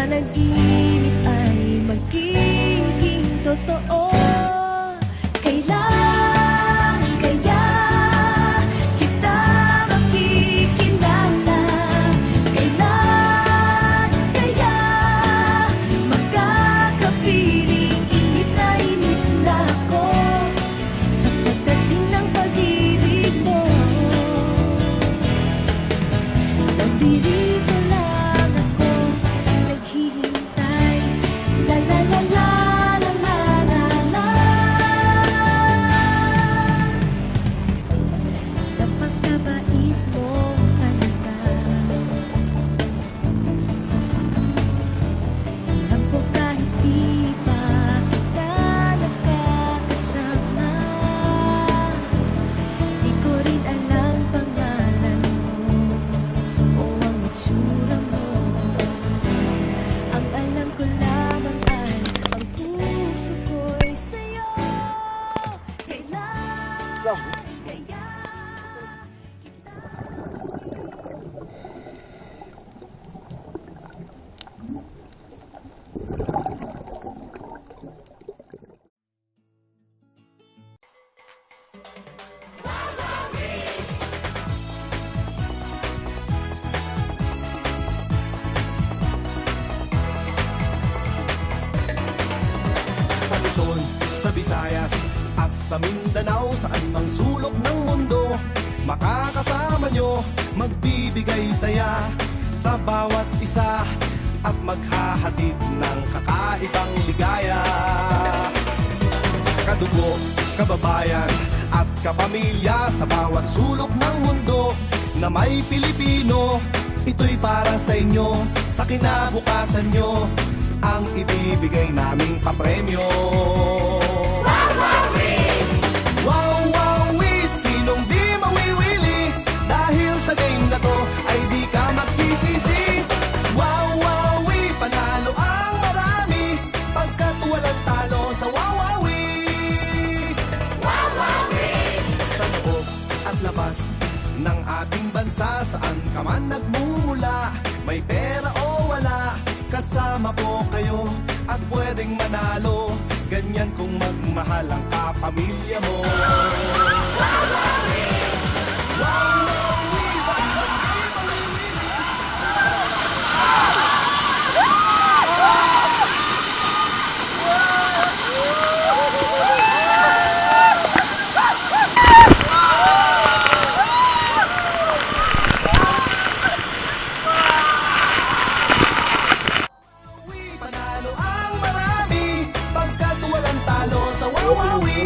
panaginip ay magiging totoo. Kailan kaya kita makikilala? Kailan kaya magkakapiling? Init na ako sa pagdating ng pag-ibig mo. Nandito lang ako naghihintay. La la la la la la la la. Napakabait mo talaga. Alam ko kahit di pa kita nakakasama, di ko rin alam pangalan mo o ang itsura mo. Ang alam ko lamang ay ang puso ko'y sa'yo. Kailan kaya kita Sa Luzon, sa Visayas at sa Mindanao, saan mang sulok ng mundo, makakasama nyo, magbibigay saya sa bawat isa at maghahatid ng kakaibang ligaya. Kadugo, kababayan at kapamilya sa bawat sulok ng mundo na may Pilipino, ito'y para sa inyo, sa kinabukasan nyo, ang ibibigay naming papremyo. Wawawi, sinong di mawiwili, dahil sa game na to ay di ka magsisisi. Wawawi, panalo ang marami, pagkat walang talo sa wawawi. Sa loob at labas ng ating bansa, saan ka man nagmumula, may pera o wala, kasama po kayo at pwedeng manalo. Ganyan kung magmahal ang kapamilya mo. Wawawi, sinong di mawiwili. Panalo ang marami, pagkat walang talo sa wawawi.